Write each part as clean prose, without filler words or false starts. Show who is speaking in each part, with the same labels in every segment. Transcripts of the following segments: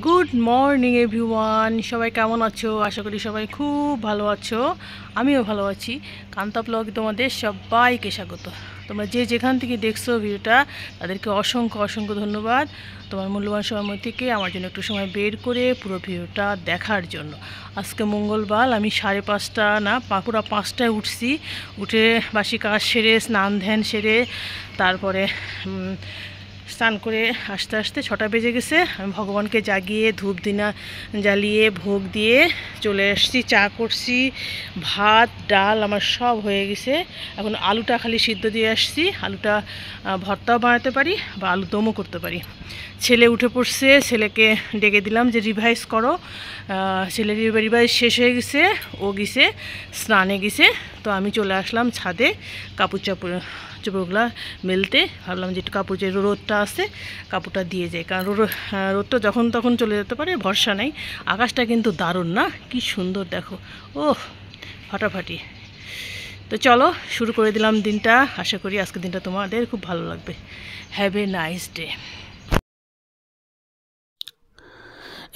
Speaker 1: Good morning everyone, সবাই কেমন আছো? আশা করি সবাই খুব ভালো আছো। আমিও ভালো আছি। কান্তা ব্লগে তোমাদের সবাইকে স্বাগত। তোমরা যে যেখান থেকে দেখছো ভিডিওটা, তাদেরকে অসংখ্য অসংখ্য ধন্যবাদ তোমার মূল্যবান সময় থেকে আমার জন্য একটু সময় বের করে পুরো ভিডিওটা দেখার জন্য। আজকে মঙ্গলবার, আমি 5:30 না পুরো 5টায় উঠছি। উঠে বাসি কাজ সেরে স্নান ধ্যান সেরে তারপরে স্নান করে আস্তে আস্তে 6টা বেজে গেছে। আমি ভগবানকে জাগিয়ে ধূপ দিনা জ্বালিয়ে ভোগ দিয়ে চলে এসেছি। চা করছি, ভাত ডাল আমার সব হয়ে গেছে। এখন আলুটা খালি সিদ্ধ দিয়ে আসছি। আলুটা ভর্তাও বানাতে পারি বা আলু দমও করতে পারি। ছেলে উঠে পড়ছে, ছেলেকে ডেকে দিলাম যে রিভাইজ করো। ছেলের রিভাইজ শেষ হয়ে গেছে, ও গেছে স্নানে গেছে। তো আমি চলে আসলাম ছাদে কাপড় চোপড়গুলো মেলতে। ভাবলাম যে একটু কাপড়, যে রোদটা আছে কাপড়টা দিয়ে যায়, কারণ রোদটা যখন তখন চলে যেতে পারে, ভরসা নেই। আকাশটা কিন্তু দারুণ না, কি সুন্দর দেখো, ওহ ফাটাফাটি। তো চলো শুরু করে দিলাম দিনটা। আশা করি আজকের দিনটা তোমাদের খুব ভালো লাগবে। Have a nice day.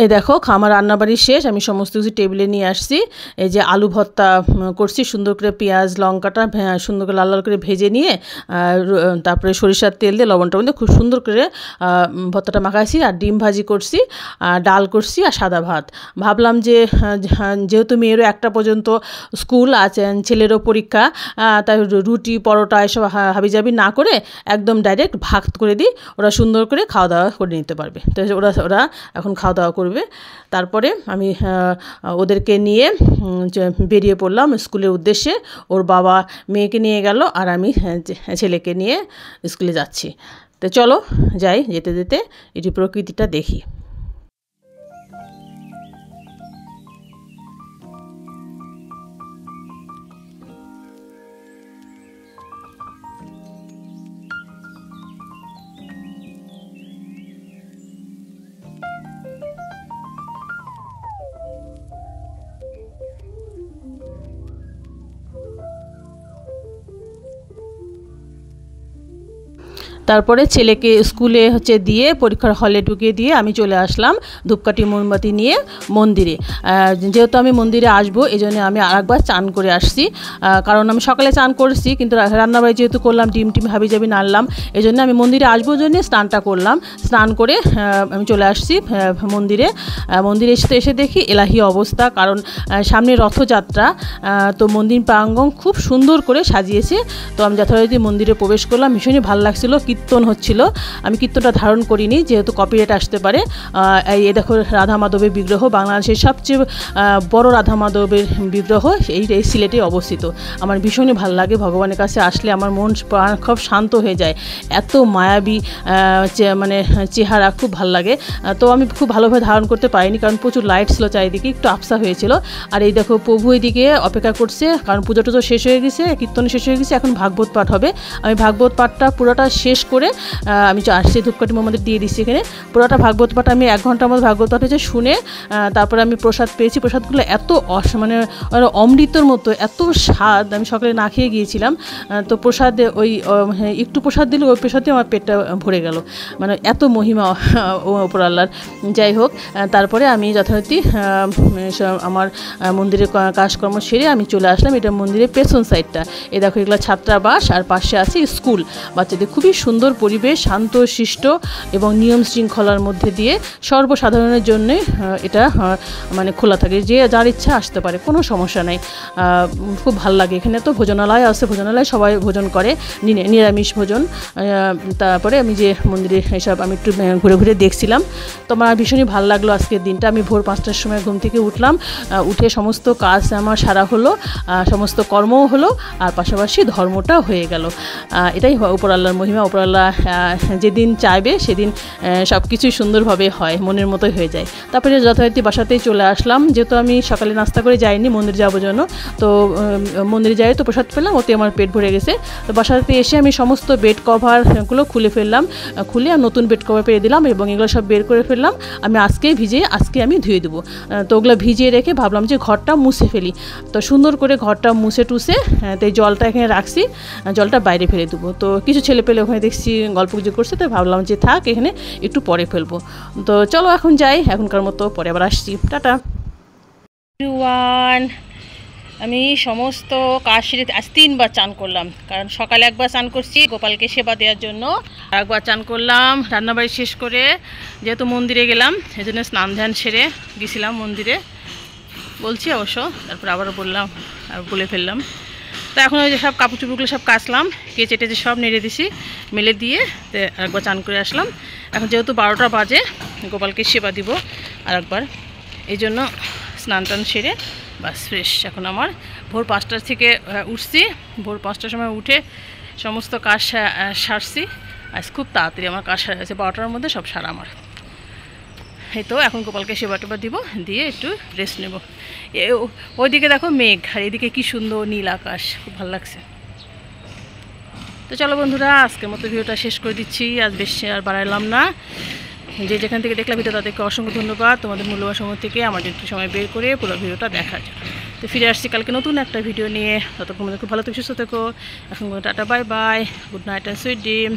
Speaker 1: এই দেখো আমার রান্নাবাড়ি শেষ, আমি সমস্ত কিছু টেবিলে নিয়ে আসছি। এই যে আলু ভর্তা করছি, সুন্দর করে পেঁয়াজ লঙ্কাটা সুন্দর করে লাল লাল করে ভেজে নিয়ে তারপরে সরিষার তেল দিয়ে লবণটা মধ্যে খুব সুন্দর করে ভর্তাটা মাখাইছি। আর ডিম ভাজি করছি, ডাল করছি আর সাদা ভাত। ভাবলাম যে যেহেতু মেয়েরও 1টা পর্যন্ত স্কুল আছে, ছেলেরও পরীক্ষা, তাই রুটি পরোটা এসব হাবিজাবি না করে একদম ডাইরেক্ট ভাত করে দিই, ওরা সুন্দর করে খাওয়া দাওয়া করে নিতে পারবে। তো ওরা এখন খাওয়া দাওয়া করবে। তারপরে আমি ওদেরকে নিয়ে বেরিয়ে পড়লাম স্কুলের উদ্দেশ্যে। ওর বাবা মেয়েকে নিয়ে গেল আর আমি ছেলেকে নিয়ে স্কুলে যাচ্ছি। তো চলো যাই, যেতে যেতে এটি প্রকৃতিটা দেখি। তারপরে ছেলেকে স্কুলে দিয়ে পরীক্ষার হলে ঢুকিয়ে দিয়ে আমি চলে আসলাম ধূপকাঠি মোমবাতি নিয়ে মন্দিরে। যেহেতু আমি মন্দিরে আসবো, এই জন্য আমি আরেকবার চান করে আসছি। কারণ আমি সকালে চান করছি, কিন্তু রান্নাবাড়ি যেহেতু করলাম, ডিম হাবিজাবি নাড়লাম, এই জন্য আমি মন্দিরে আসবো জন্য স্নানটা করলাম। স্নান করে আমি চলে আসছি মন্দিরে। মন্দিরে এসে দেখি এলাহি অবস্থা, কারণ সামনে রথযাত্রা। তো মন্দির প্রাঙ্গণ খুব সুন্দর করে সাজিয়েছে। তো আমি যথারীতি মন্দিরে প্রবেশ করলাম, ভীষণই ভালো লাগছিল। কীর্তন হচ্ছিল, আমি কীর্তনটা ধারণ করিনি যেহেতু কপিরাইট আসতে পারে। এই দেখো রাধা মাধবের বিগ্রহ, বাংলাদেশের সবচেয়ে বড় রাধা মাধবের বিগ্রহ এই সিলেটে অবস্থিত। আমার ভীষণই ভালো লাগে, ভগবানের কাছে আসলে আমার মন প্রাণ খুব শান্ত হয়ে যায়। এত মায়াবী মানে চেহারা, খুব ভালো লাগে। তো আমি খুব ভালোভাবে ধারণ করতে পারিনি, কারণ প্রচুর লাইট ছিল চারিদিকে, একটু আফসা হয়েছিল। আর এই দেখো প্রভু এদিকে অপেক্ষা করছে, কারণ পুজো টুজো শেষ হয়ে গেছে, কীর্তন শেষ হয়ে গেছে, এখন ভাগবত পাঠ হবে। আমি ভাগবত পাঠটা পুরোটা শেষ করে আমি আসছি ধূপকাঠি মোমবাতি দিয়ে দিচ্ছি এখানে। পুরোটা ভাগবত পাঠ আমি 1 ঘন্টার মধ্যে ভাগবত পাঠ হয়েছে শুনে, তারপরে আমি প্রসাদ পেয়েছি। প্রসাদগুলো এত মানে অমৃতর মতো, এত স্বাদ, আমি সকালে না খেয়ে গিয়েছিলাম। তো প্রসাদে ওই একটু প্রসাদ দিলে ওই প্রসাদে আমার পেটটা ভরে গেল, মানে এত মহিমা ওপর আল্লাহর। যাই হোক, তারপরে আমি যথারীতি আমার মন্দিরের কাজকর্ম সেরে আমি চলে আসলাম। এটা মন্দিরের পেছন সাইডটা। এ দেখো এগুলো ছাত্রাবাস আর পাশে আছে স্কুল। বাচ্চাদের খুবই সুন্দর পরিবেশ, শান্ত শিষ্ট এবং নিয়ম শৃঙ্খলার মধ্যে দিয়ে সর্বসাধারণের জন্য এটা মানে খোলা থাকে, যে যার ইচ্ছা আসতে পারে, কোনো সমস্যা নেই। খুব ভালো লাগে। এখানে তো ভোজনালয় আছে, ভোজনালয় সবাই ভোজন করে, নিরামিষ ভোজন। তারপরে আমি যে মন্দিরে এসব আমি একটু ঘুরে ঘুরে দেখছিলাম। তো আমার ভীষণই ভালো লাগলো আজকের দিনটা। আমি ভোর 5টার সময় ঘুম থেকে উঠলাম, উঠে সমস্ত কাজ আমার সারা হলো, সমস্ত কর্মও হলো, আর পাশাপাশি ধর্মটাও হয়ে গেল। এটাই উপর আল্লাহর মহিমা। উপর আল্লাহ যেদিন চাইবে সেদিন সব কিছুই সুন্দরভাবে হয়, মনের মতোই হয়ে যায়। তারপরে যথারীতি বাসাতেই চলে আসলাম, যেহেতু আমি সকালে নাস্তা করে যাইনি মন্দির যাওয়ার জন্য। তো মন্দিরে যাই তো প্রসাদ পেলাম, ওতে আমার পেট ভরে গেছে। তো বাসাতে এসে আমি সমস্ত বেড কভারগুলো খুলে ফেললাম, খুলে আর নতুন বেড কভার পেরে দিলাম এবং এগুলো সব বের করে ফেললাম। আমি আজকে আমি ধুয়ে দেবো। তো ওগুলো ভিজিয়ে রেখে ভাবলাম যে ঘরটা মুছে ফেলি। তো সুন্দর করে ঘরটা মুছে টুছে তো এই জলটা এখানে রাখছি, জলটা বাইরে ফেলে দেবো। তো কিছু ছেলে পেলে ওখানে দেখছি গল্প গুজব করছে, তো ভাবলাম যে থাক এখানে একটু পরে ফেলবো। তো চলো এখন যাই, এখনকার মতো পরে আবার আসছি, টাটা। আমি সমস্ত কাজ সেরে আজ 3বার চান করলাম, কারণ সকালে একবার চান করছি গোপালকে সেবা দেওয়ার জন্য, একবার চান করলাম রান্নাবাড়ি শেষ করে, যেহেতু মন্দিরে গেলাম এই জন্য স্নান ধ্যান সেরে গেছিলাম মন্দিরে, বলছি অবশ্য, তারপর আবারও বললাম আর বলে ফেললাম। তো এখন ওই যে সব কাপড় চুপড়গুলো সব কাচলাম, কেচে টেচে সব নেড়ে দিছি, মেলে দিয়ে তো একবার চান করে আসলাম। এখন যেহেতু 12টা বাজে, গোপালকে সেবা দিব আর একবার, এই জন্য স্নান টান সেরে বাস ফ্রেশ। এখন আমার ভোর 5টার থেকে উঠছি, ভোর 5টার সময় উঠে সমস্ত কাজ সারছি। আজ খুব তাড়াতাড়ি আমার কাজ সারা আছে, 12টার মধ্যে সব সারা আমার। এই তো এখন গোপালকে সেবা টেবা দিব, দিয়ে একটু রেস্ট নেব। ওইদিকে দেখো মেঘ, আর এদিকে কি সুন্দর নীল আকাশ, খুব ভালো লাগছে। তো চলো বন্ধুরা, আজকের মতো ভিডিওটা শেষ করে দিচ্ছি, আজ বেশি আর বাড়াইলাম না। যে যেখান থেকে দেখলাম ভিডিও তাদেরকে অসংখ্য ধন্যবাদ, তোমাদের মূল্যবান সময় থেকে আমার একটু সময় বের করে পুরো ভিডিওটা দেখার জন্য। তো ফিরে আসছি কালকে নতুন একটা ভিডিও নিয়ে, ততক্ষণ খুব ভালো থেকে সুস্থ থেকো। এখন tata, bye bye, good night and sweet dream.